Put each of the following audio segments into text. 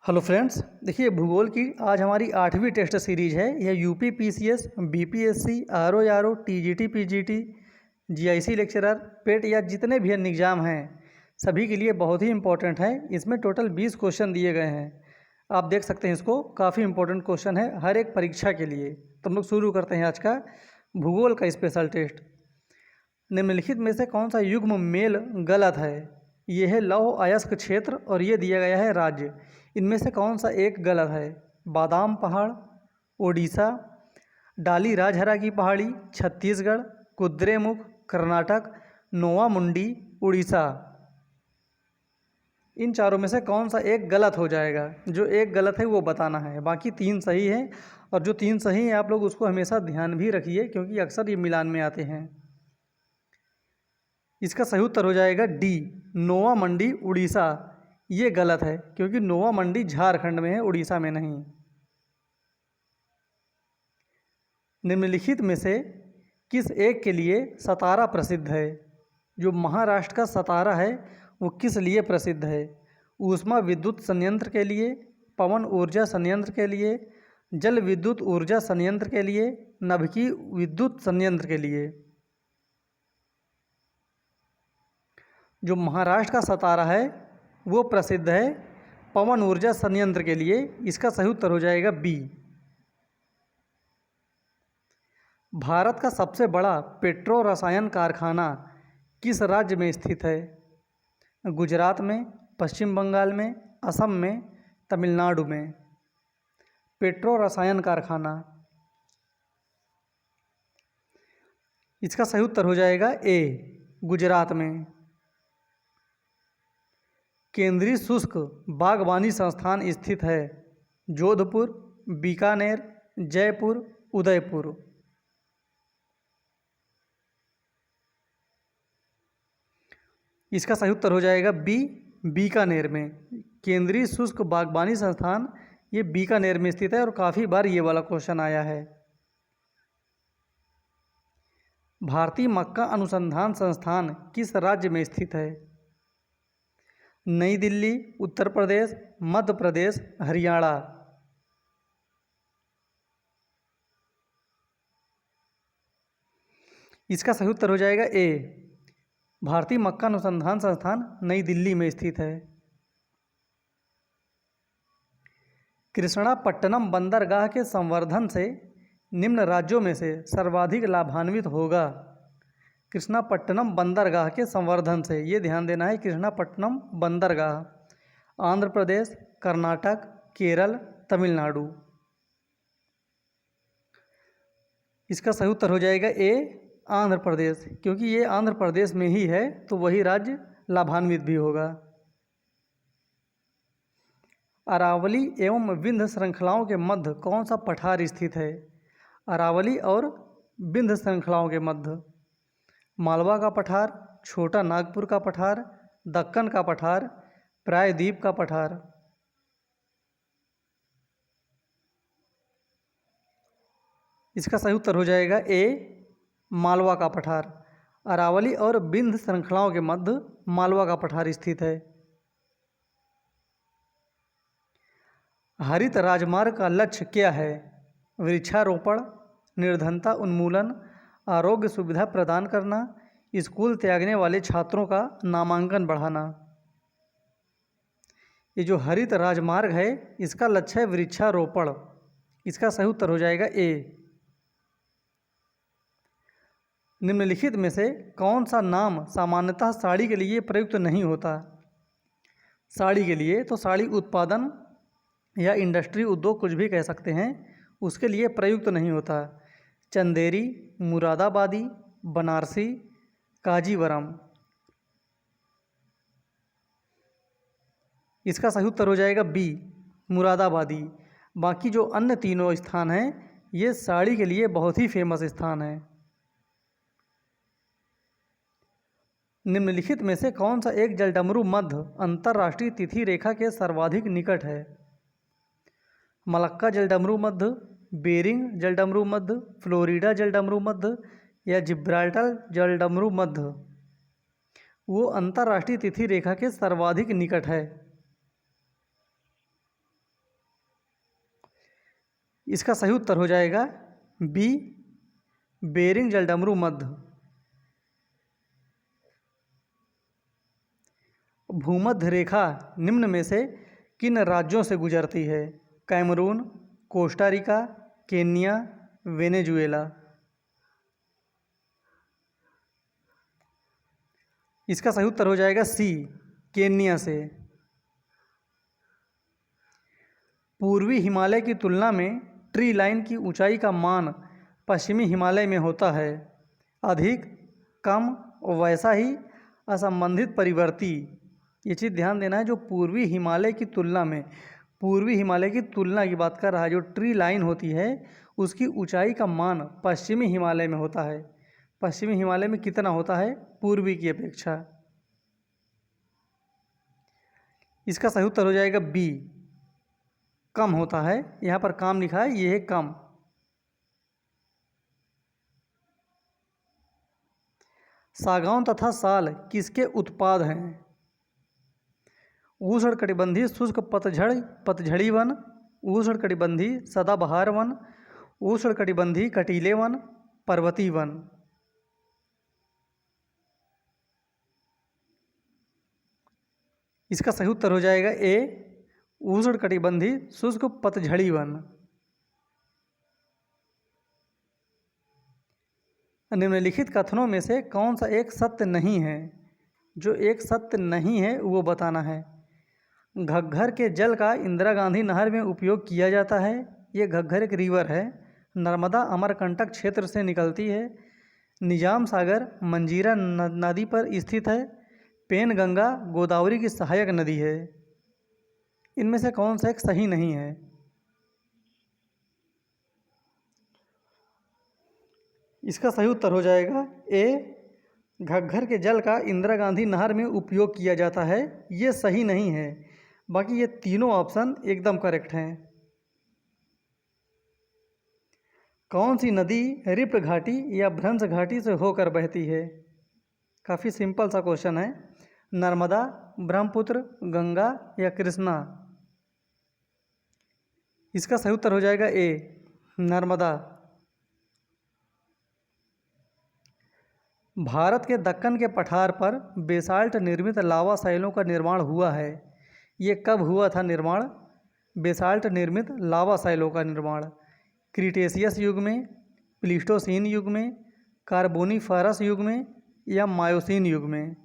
Hello friends, देखिए भूगोल की आज हमारी 8वीं टेस्ट सीरीज है। यह UP PCS, BPSC, RO TGT PGT, GIC lecturer, PET या जितने भी अन्य एग्ज़ाम हैं सभी के लिए बहुत ही इम्पोर्टेंट है। इसमें टोटल 20 क्वेश्चन दिए गए हैं। आप देख सकते हैं, इसको काफ़ी इम्पोर्टेंट क्वेश्चन है हर एक परीक्षा के लिए। तो हम लोग शुरू करते हैं आज का भूगोल का स्पेशल टेस्ट। निम्नलिखित में से कौन सा युग्म मेल गलत है? ये है लौह अयस्क क्षेत्र और ये दिया गया है राज्य। इनमें से कौन सा एक गलत है? बादाम पहाड़, ओडिशा, डाली राजहरा की पहाड़ी, छत्तीसगढ़, कुद्रेमुख, कर्नाटक, नोवा मुंडी, उड़ीसा। इन चारों में से कौन सा एक गलत हो जाएगा? जो एक गलत है वो बताना है, बाकी 3 सही हैं। और जो 3 सही हैं आप लोग उसको हमेशा ध्यान भी रखिए, क्योंकि अक्सर ये मिलान में आते हैं। इसका सही उत्तर हो जाएगा डी, नोवा मंडी, उड़ीसा। ये गलत है क्योंकि नोवा मंडी झारखंड में है, उड़ीसा में नहीं। निम्नलिखित में से किस एक के लिए सतारा प्रसिद्ध है? जो महाराष्ट्र का सतारा है वो किस लिए प्रसिद्ध है? ऊष्मा विद्युत संयंत्र के लिए, पवन ऊर्जा संयंत्र के लिए, जल विद्युत ऊर्जा संयंत्र के लिए, नभकी विद्युत संयंत्र के लिए। जो महाराष्ट्र का सतारा है वो प्रसिद्ध है पवन ऊर्जा संयंत्र के लिए। इसका सही उत्तर हो जाएगा बी। भारत का सबसे बड़ा पेट्रो रसायन कारखाना किस राज्य में स्थित है? गुजरात में, पश्चिम बंगाल में, असम में, तमिलनाडु में। पेट्रो रसायन कारखाना, इसका सही उत्तर हो जाएगा ए, गुजरात में। केंद्रीय शुष्क बागवानी संस्थान स्थित है? जोधपुर, बीकानेर, जयपुर, उदयपुर। इसका सही उत्तर हो जाएगा बी, बीकानेर में। केंद्रीय शुष्क बागवानी संस्थान ये बीकानेर में स्थित है और काफ़ी बार ये वाला क्वेश्चन आया है। भारतीय मक्का अनुसंधान संस्थान किस राज्य में स्थित है? नई दिल्ली, उत्तर प्रदेश, मध्य प्रदेश, हरियाणा। इसका सही उत्तर हो जाएगा ए, भारतीय मक्का अनुसंधान संस्थान नई दिल्ली में स्थित है। कृष्णापट्टनम बंदरगाह के संवर्धन से निम्न राज्यों में से सर्वाधिक लाभान्वित होगा? कृष्णापट्टनम बंदरगाह के संवर्धन से, ये ध्यान देना है, कृष्णापट्टनम बंदरगाह। आंध्र प्रदेश, कर्नाटक, केरल, तमिलनाडु। इसका सही उत्तर हो जाएगा ए, आंध्र प्रदेश, क्योंकि ये आंध्र प्रदेश में ही है तो वही राज्य लाभान्वित भी होगा। अरावली एवं विंध्य श्रृंखलाओं के मध्य कौन सा पठार स्थित है? अरावली और विंध्य श्रृंखलाओं के मध्य मालवा का पठार, छोटा नागपुर का पठार, दक्कन का पठार, प्रायद्वीप का पठार। इसका सही उत्तर हो जाएगा ए, मालवा का पठार। अरावली और विंध्य श्रृंखलाओं के मध्य मालवा का पठार स्थित है। हरित राजमार्ग का लक्ष्य क्या है? वृक्षारोपण, निर्धनता उन्मूलन, आरोग्य सुविधा प्रदान करना, स्कूल त्यागने वाले छात्रों का नामांकन बढ़ाना। ये जो हरित राजमार्ग है इसका लक्ष्य है वृक्षारोपण। इसका सही उत्तर हो जाएगा ए। निम्नलिखित में से कौन सा नाम सामान्यतः साड़ी के लिए प्रयुक्त नहीं होता? साड़ी के लिए तो साड़ी उत्पादन या इंडस्ट्री, उद्योग, कुछ भी कह सकते हैं, उसके लिए प्रयुक्त नहीं होता। चंदेरी, मुरादाबादी, बनारसी, काजीवरम। इसका सही उत्तर हो जाएगा बी, मुरादाबादी। बाकी जो अन्य तीनों स्थान हैं ये साड़ी के लिए बहुत ही फेमस स्थान है। निम्नलिखित में से कौन सा एक जलडमरू मध्य अंतर्राष्ट्रीय तिथि रेखा के सर्वाधिक निकट है? मलक्का जलडमरू मध्य, बेरिंग जलडमरू मध्य, फ्लोरिडा जलडमरू मध्य या जिब्राल्टर जलडमरू मध्य। वो अंतर्राष्ट्रीय तिथि रेखा के सर्वाधिक निकट है। इसका सही उत्तर हो जाएगा बी, बेरिंग जलडमरू मध्य। भूमध्य रेखा निम्न में से किन राज्यों से गुजरती है? Cameroon, Costa Rica, Kenya, Venezuela. इसका सही उत्तर हो जाएगा सी, केन्या से। पूर्वी हिमालय की तुलना में ट्री लाइन की ऊंचाई का मान पश्चिमी हिमालय में होता है अधिक, कम, वैसा ही, असंबंधित, परिवर्ती। ये चीज़ ध्यान देना है, जो पूर्वी हिमालय की तुलना में, पूर्वी हिमालय की तुलना की बात कर रहा है, जो ट्री लाइन होती है उसकी ऊंचाई का मान पश्चिमी हिमालय में होता है। पश्चिमी हिमालय में कितना होता है पूर्वी की अपेक्षा? इसका सही उत्तर हो जाएगा बी, कम होता है। यहाँ पर काम लिखा है, ये है कम। सागौन तथा साल किसके उत्पाद हैं? उष्णकटिबंधीय शुष्क पतझड़ी वन, उष्णकटिबंधीय सदाबहार वन, उष्णकटिबंधीय कटीले वन, पर्वतीय वन। इसका सही उत्तर हो जाएगा ए, उष्णकटिबंधीय शुष्क पतझड़ी वन। निम्नलिखित कथनों में से कौन सा एक सत्य नहीं है? जो एक सत्य नहीं है वो बताना है। घग्घर के जल का इंदिरा गांधी नहर में उपयोग किया जाता है। ये घग्घर एक रिवर है, नर्मदा अमरकंटक क्षेत्र से निकलती है। निजाम सागर मंजीरा नदी पर स्थित है। पेनगंगा गोदावरी की सहायक नदी है। इनमें से कौन सा एक सही नहीं है? इसका सही उत्तर हो जाएगा ए, घग्घर के जल का इंदिरा गांधी नहर में उपयोग किया जाता है। ये सही नहीं है, बाकी ये तीनों ऑप्शन एकदम करेक्ट हैं। कौन सी नदी रिप्ट घाटी या भ्रंश घाटी से होकर बहती है? काफ़ी सिंपल सा क्वेश्चन है। नर्मदा, ब्रह्मपुत्र, गंगा या कृष्णा? इसका सही उत्तर हो जाएगा ए, नर्मदा। भारत के दक्कन के पठार पर बेसाल्ट निर्मित लावा शैलों का निर्माण हुआ है। ये कब हुआ था निर्माण? बेसाल्ट निर्मित लावा शैलों का निर्माण क्रीटेशियस युग में, प्लीस्टोसीन युग में, कार्बोनीफेरस युग में या मायोसीन युग में?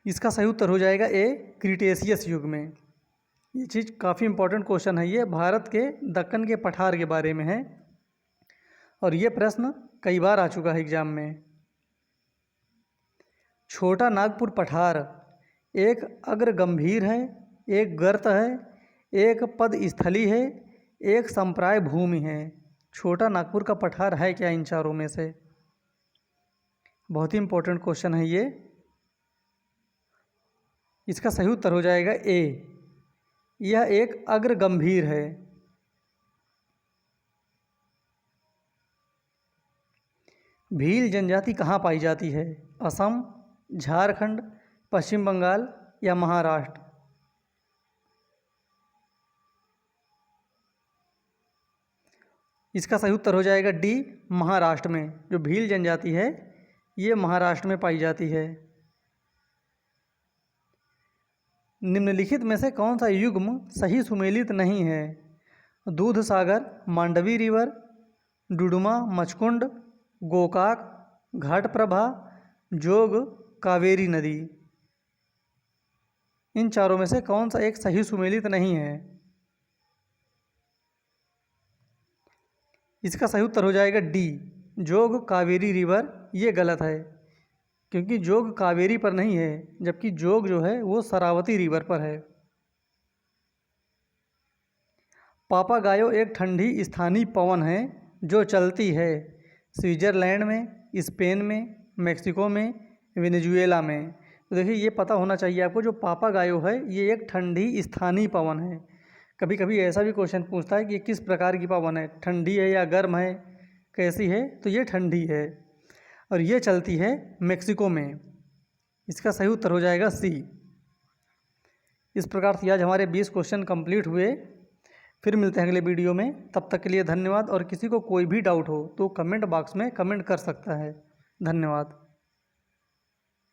इसका सही उत्तर हो जाएगा ए, क्रीटेशियस युग में। ये चीज़ काफ़ी इंपॉर्टेंट क्वेश्चन है, ये भारत के दक्कन के पठार के बारे में है और ये प्रश्न कई बार आ चुका है एग्जाम में। छोटा नागपुर पठार एक अग्र गंभीर है, एक गर्त है, एक पद स्थली है, एक संप्राय भूमि है। छोटा नागपुर का पठार है क्या इन चारों में से? बहुत ही इंपॉर्टेंट क्वेश्चन है ये। इसका सही उत्तर हो जाएगा ए, यह एक अग्र गंभीर है। भील जनजाति कहाँ पाई जाती है? असम, झारखंड, पश्चिम बंगाल या महाराष्ट्र? इसका सही उत्तर हो जाएगा डी, महाराष्ट्र में। जो भील जनजाति है ये महाराष्ट्र में पाई जाती है। निम्नलिखित में से कौन सा युग्म सही सुमेलित नहीं है? दूध सागर, मांडवी रिवर, डुडुमा मचकुंड, गोकाक, घाटप्रभा, जोग, कावेरी नदी। इन चारों में से कौन सा एक सही सुमेलित नहीं है? इसका सही उत्तर हो जाएगा डी, जोग कावेरी रिवर। ये गलत है क्योंकि जोग कावेरी पर नहीं है, जबकि जोग जो है वो शरावती रिवर पर है। पापागायो एक ठंडी स्थानीय पवन है जो चलती है स्विट्जरलैंड में, स्पेन में, मेक्सिको में, वेनेजुएला में। तो देखिए ये पता होना चाहिए आपको, जो पापागायो है ये एक ठंडी स्थानीय पवन है। कभी कभी ऐसा भी क्वेश्चन पूछता है कि किस प्रकार की पवन है, ठंडी है या गर्म है, कैसी है? तो ये ठंडी है और ये चलती है मेक्सिको में। इसका सही उत्तर हो जाएगा सी। इस प्रकार से आज हमारे 20 क्वेश्चन कंप्लीट हुए। फिर मिलते हैं अगले वीडियो में, तब तक के लिए धन्यवाद। और किसी को कोई भी डाउट हो तो कमेंट बॉक्स में कमेंट कर सकता है। धन्यवाद।